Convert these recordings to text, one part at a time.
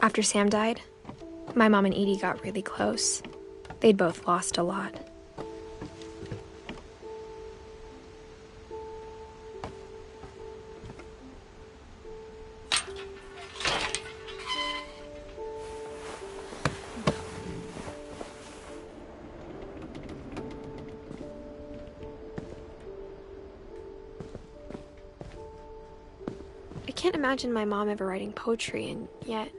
After Sam died, my mom and Edie got really close. They'd both lost a lot. I can't imagine my mom ever writing poetry, and yet...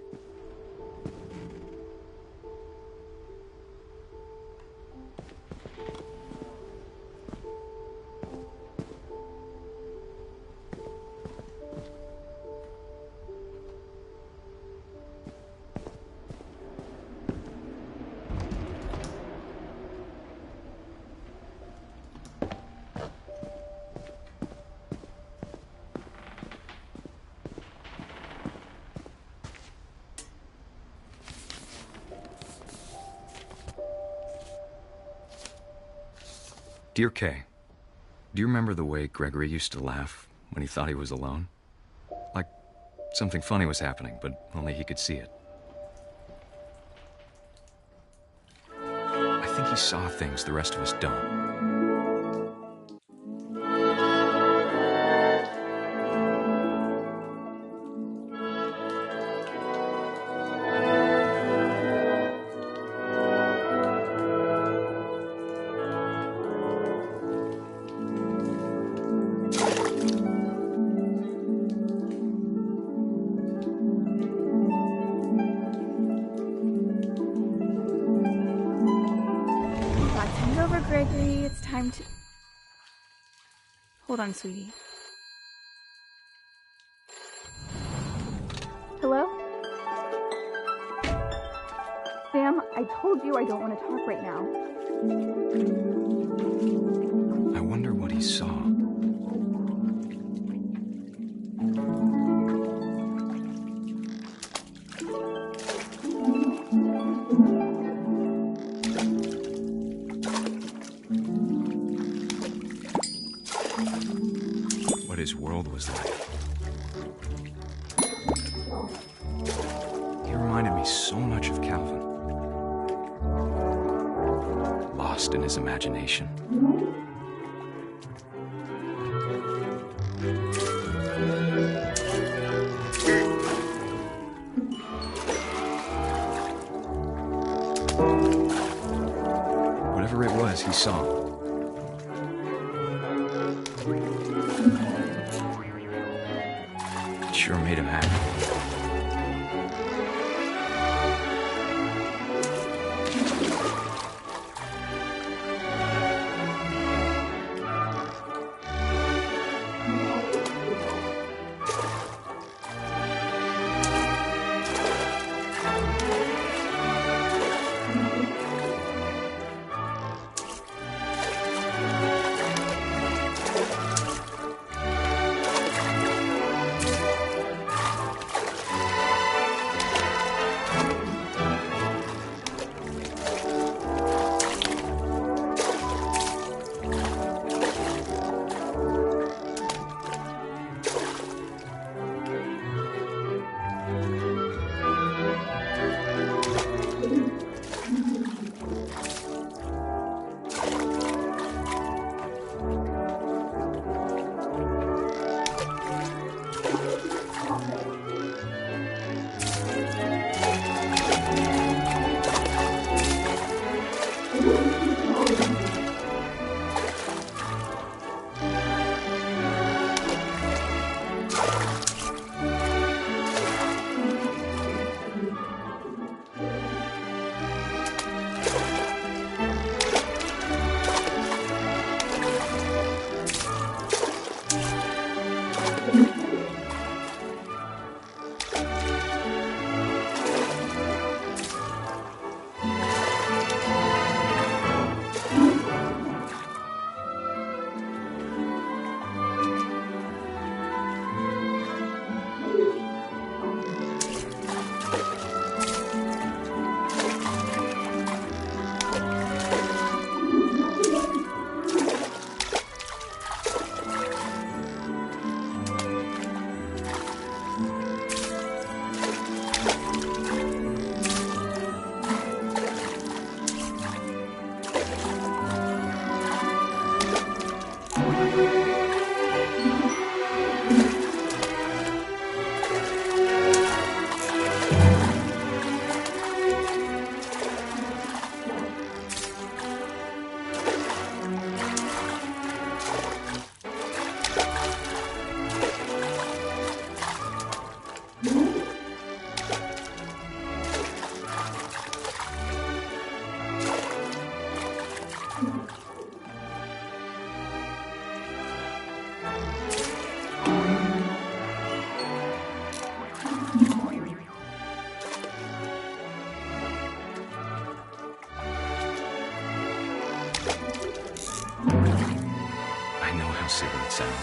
Dear Kay, do you remember the way Gregory used to laugh when he thought he was alone? Like something funny was happening, but only he could see it. I think he saw things the rest of us don't. Gregory, it's time to... Hold on, sweetie. Hello? Sam, I told you I don't want to talk right now. I wonder what he saw. What his world was like. He reminded me so much of Calvin. Lost in his imagination. Whatever it was, he saw. It sure made him happy.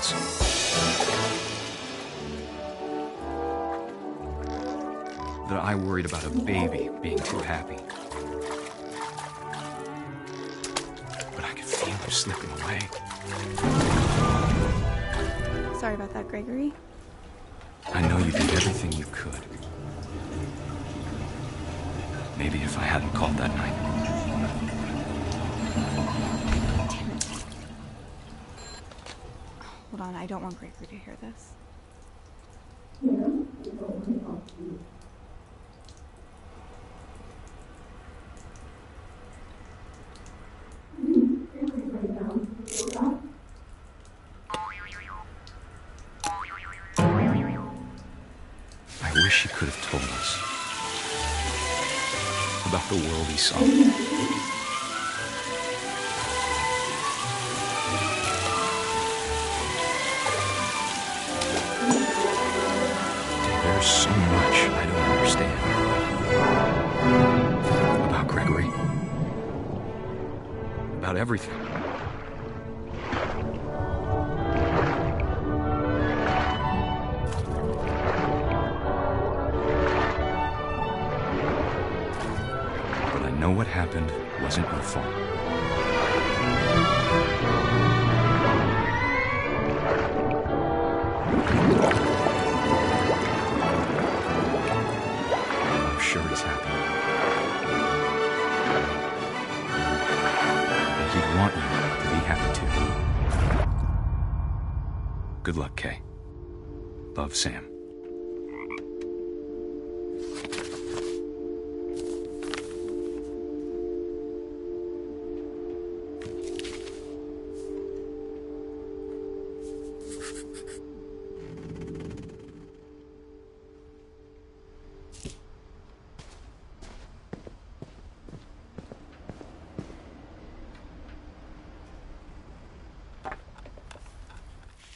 sounds. That I worried about a baby being too happy. But I could feel him slipping away. Sorry about that, Gregory. I know you did everything you could. Maybe if I hadn't called that night. Damn it. Hold on, I don't want Gregory to hear this. I wish he could have told us about the world he saw. There's so much I don't understand about Gregory, about everything. What happened wasn't your fault. I'm sure he's happy. And he'd want you to be happy too. Good luck, Kay. Love, Sam.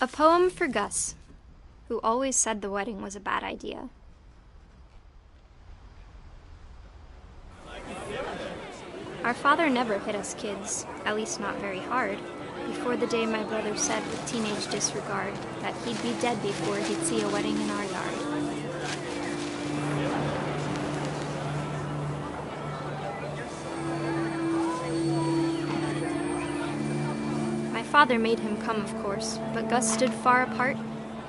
A poem for Gus, who always said the wedding was a bad idea. Our father never hit us kids, at least not very hard, before the day my brother said with teenage disregard that he'd be dead before he'd see a wedding in our yard. My father made him come, of course, but Gus stood far apart,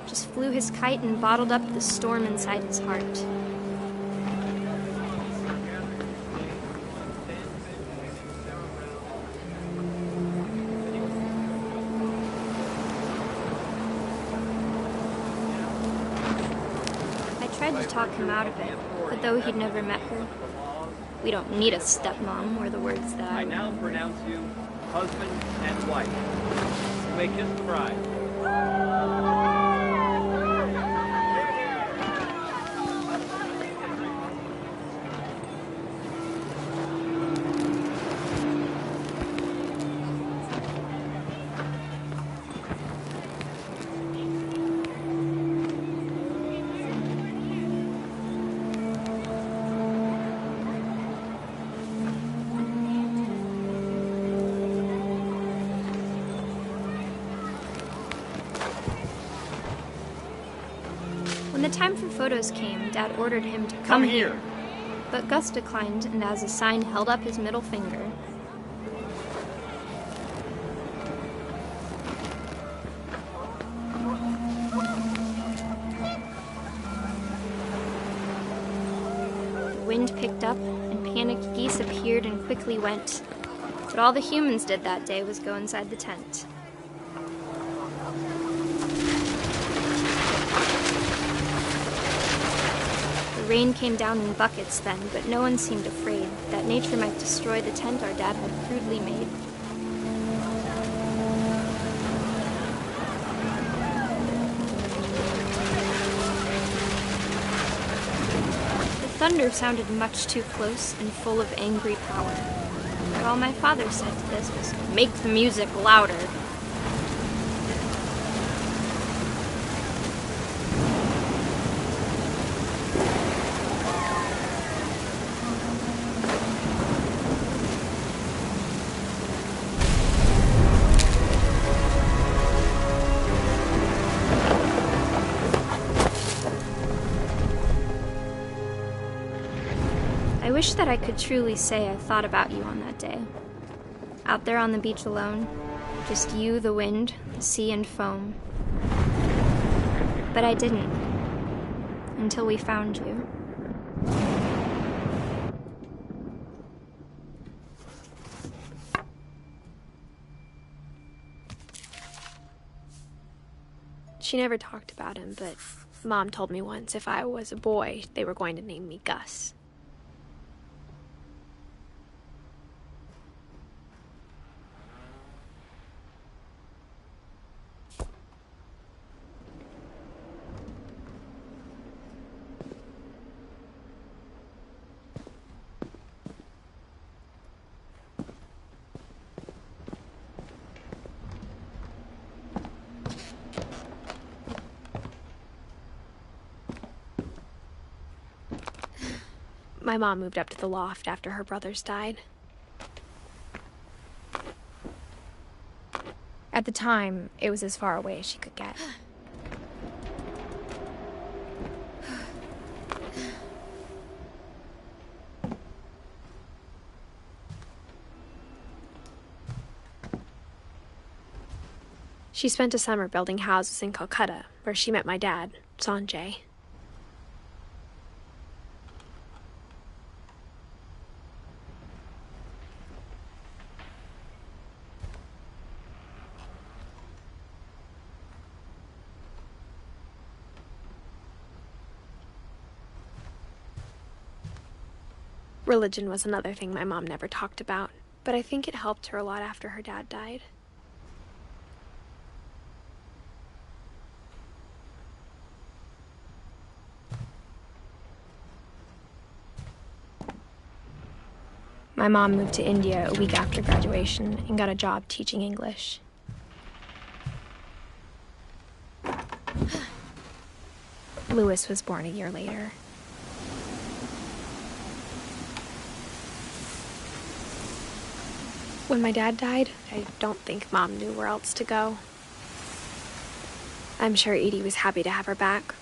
just flew his kite and bottled up the storm inside his heart. I tried to talk him out of it, but though he'd never met her, "We don't need a stepmom," were the words that I now pronounce you husband and wife. You may kiss the bride. When the time for photos came, Dad ordered him to come here. But Gus declined and as a sign held up his middle finger. The wind picked up and panicked geese appeared and quickly went. But all the humans did that day was go inside the tent. The rain came down in buckets then, but no one seemed afraid that nature might destroy the tent our dad had crudely made. The thunder sounded much too close and full of angry power. But all my father said to this was, "Make the music louder." I wish that I could truly say I thought about you on that day. Out there on the beach alone, just you, the wind, the sea, and foam. But I didn't, until we found you. She never talked about him, but Mom told me once if I was a boy, they were going to name me Gus. My mom moved up to the loft after her brothers died. At the time, it was as far away as she could get. She spent a summer building houses in Calcutta, where she met my dad, Sanjay. Religion was another thing my mom never talked about, but I think it helped her a lot after her dad died. My mom moved to India a week after graduation and got a job teaching English. Louis was born a year later. When my dad died, I don't think Mom knew where else to go. I'm sure Edie was happy to have her back.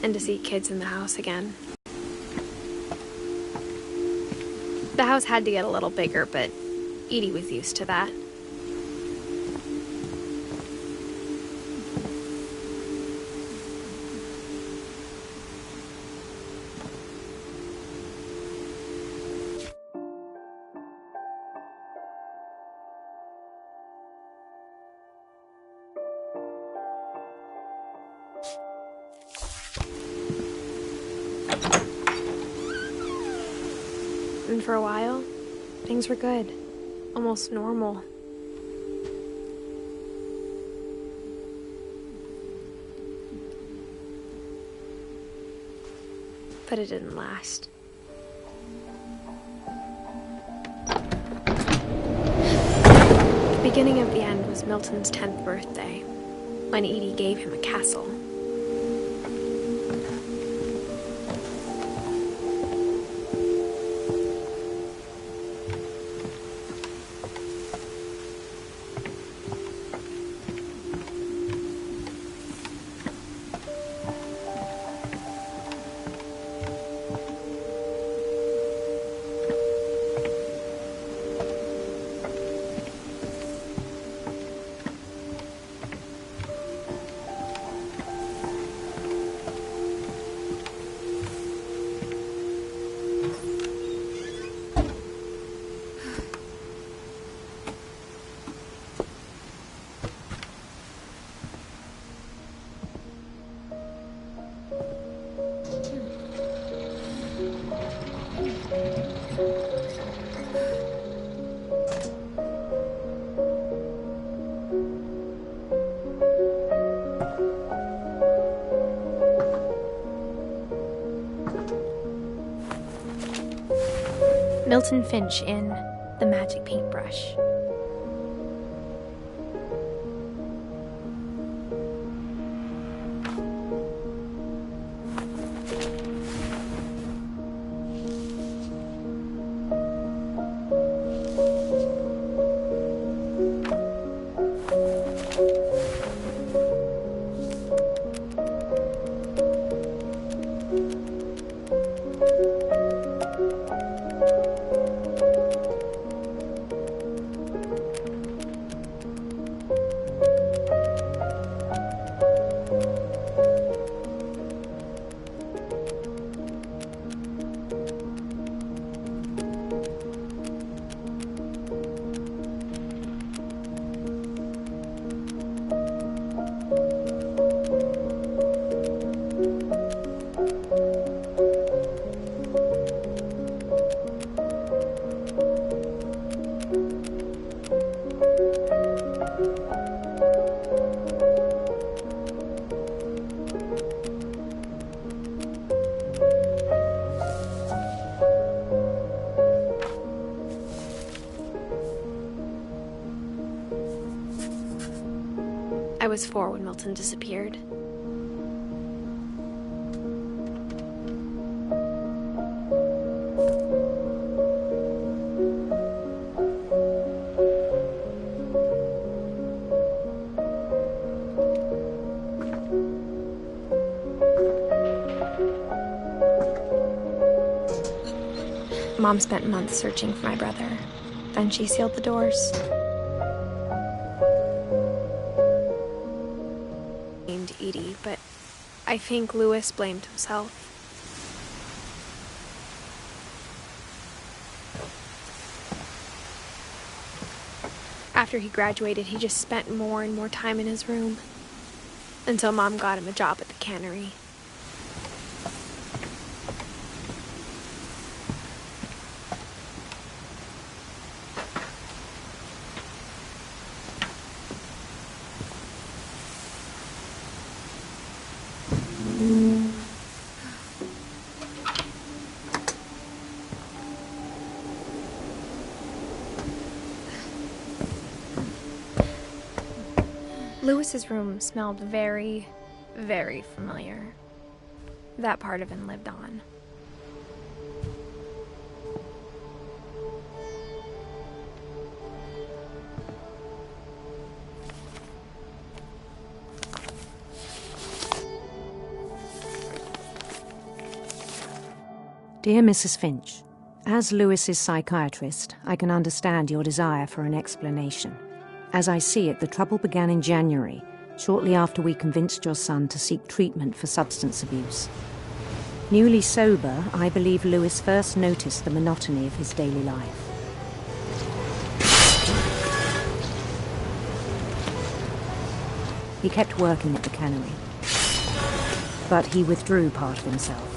And to see kids in the house again. The house had to get a little bigger, but Edie was used to that. And for a while, things were good. Almost normal. But it didn't last. The beginning of the end was Milton's 10th birthday, when Edie gave him a castle. Milton Finch in The Magic Paintbrush. I was 4 when Milton disappeared. Mom spent months searching for my brother. Then she sealed the doors. Named Edie, but I think Louis blamed himself. After he graduated, he just spent more and more time in his room. Until Mom got him a job at the cannery. Louis's room smelled very, very familiar. That part of him lived on. Dear Mrs. Finch, as Louis's psychiatrist, I can understand your desire for an explanation. As I see it, the trouble began in January, shortly after we convinced your son to seek treatment for substance abuse. Newly sober, I believe Louis first noticed the monotony of his daily life. He kept working at the cannery, but he withdrew part of himself.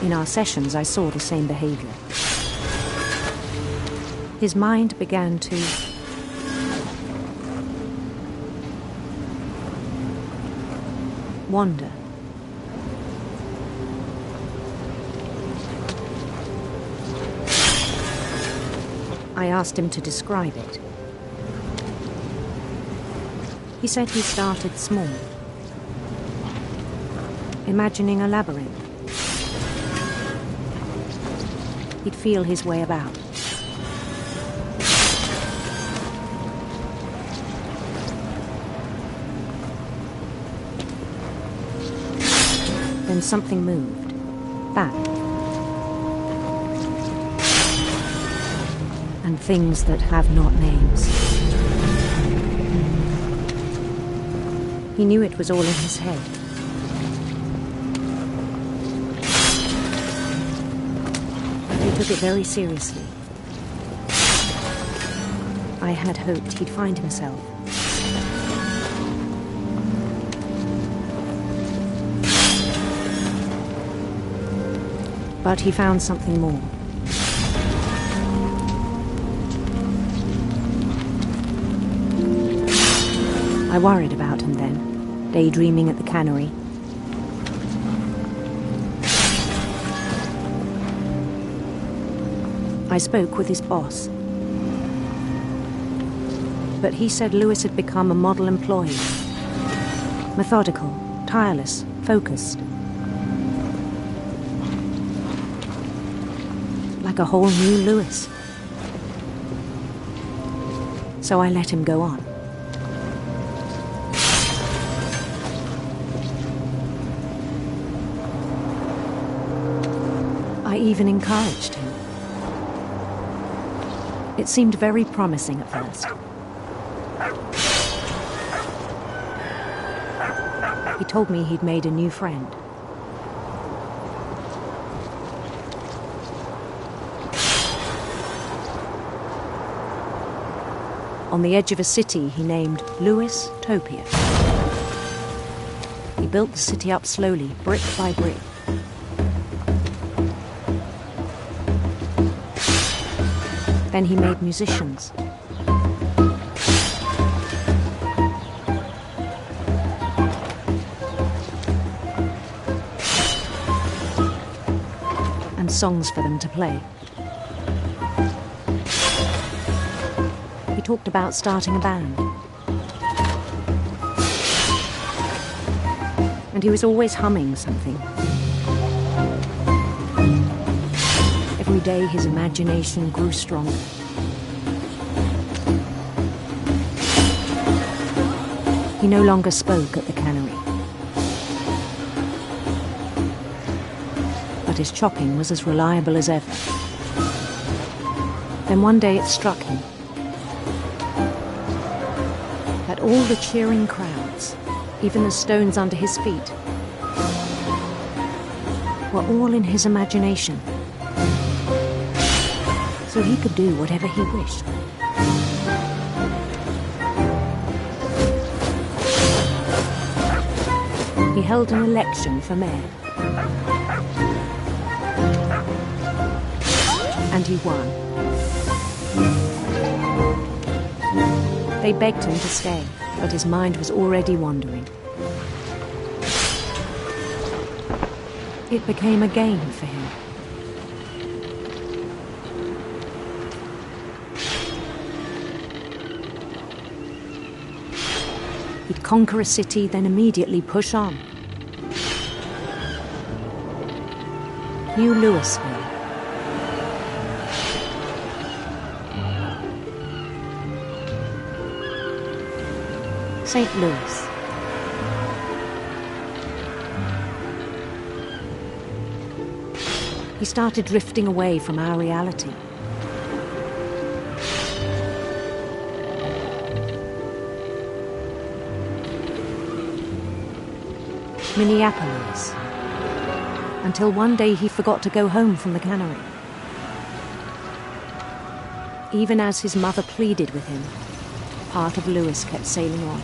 In our sessions, I saw the same behavior. His mind began to wander. I asked him to describe it. He said he started small, imagining a labyrinth. He'd feel his way about. Then something moved. Back. And things that have not names. He knew it was all in his head. He took it very seriously. I had hoped he'd find himself. But he found something more. I worried about him then, daydreaming at the cannery. I spoke with his boss. But he said Louis had become a model employee. Methodical, tireless, focused. Like a whole new Louis. So I let him go on. I even encouraged him. It seemed very promising at first. He told me he'd made a new friend. On the edge of a city he named Louis Topia. He built the city up slowly, brick by brick. Then he made musicians. And songs for them to play. He talked about starting a band. and he was always humming something. Every day his imagination grew stronger. He no longer spoke at the cannery, but his chopping was as reliable as ever. Then one day it struck him that all the cheering crowds, even the stones under his feet, were all in his imagination, so he could do whatever he wished. He held an election for mayor, and he won. They begged him to stay, but his mind was already wandering. It became a game for him. He'd conquer a city, then immediately push on. New Louisville. St. Louis. He started drifting away from our reality. Minneapolis. Until one day he forgot to go home from the cannery. Even as his mother pleaded with him, part of Louis kept sailing on.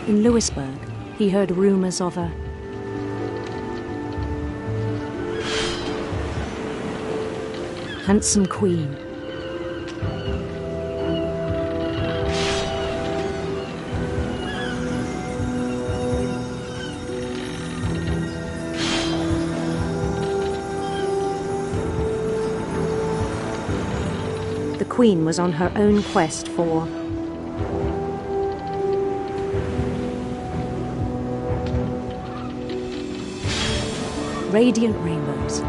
In Louisburg, he heard rumors of a handsome queen. The queen was on her own quest for radiant rainbows.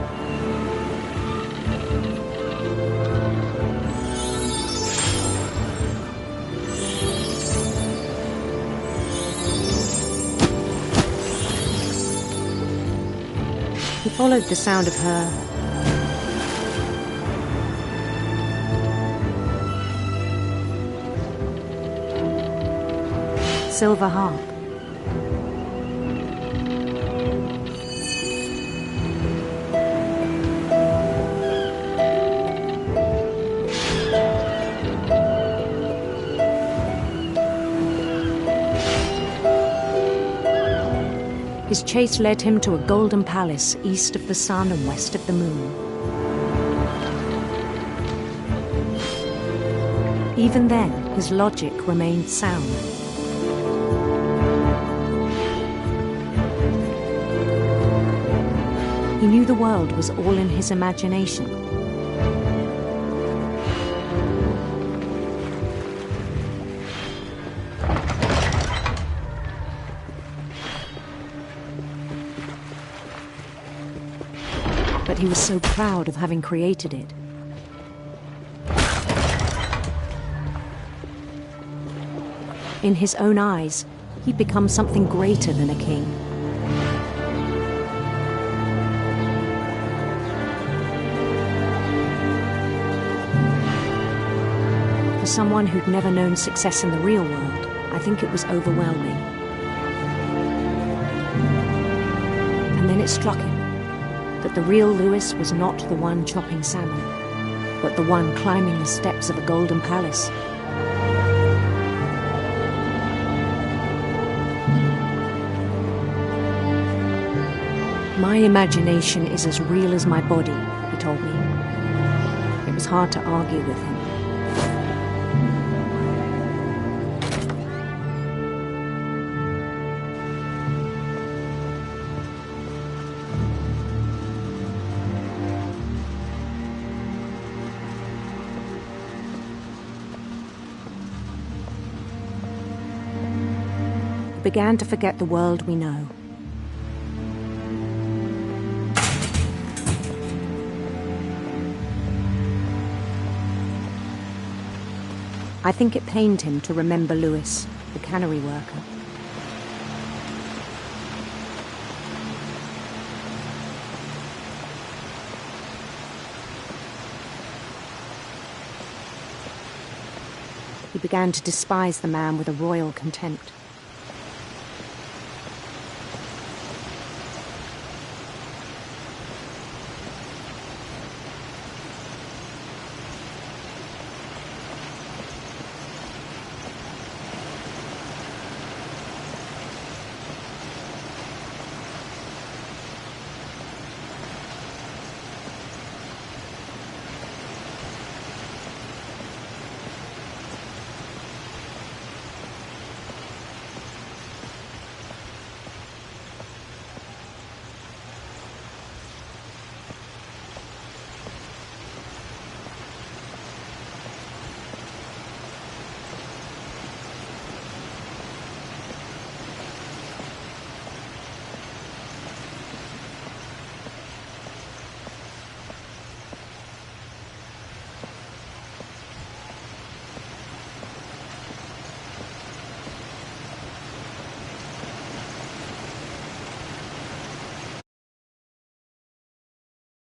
He followed the sound of her silver harp. His chase led him to a golden palace east of the sun and west of the moon. Even then, his logic remained sound. He knew the world was all in his imagination. But he was so proud of having created it. In his own eyes, he'd become something greater than a king. For someone who'd never known success in the real world, I think it was overwhelming. And then it struck him that the real Louis was not the one chopping salmon, but the one climbing the steps of a golden palace. My imagination is as real as my body, he told me. It was hard to argue with him. He began to forget the world we know. I think it pained him to remember Lewis, the cannery worker. He began to despise the man with a royal contempt.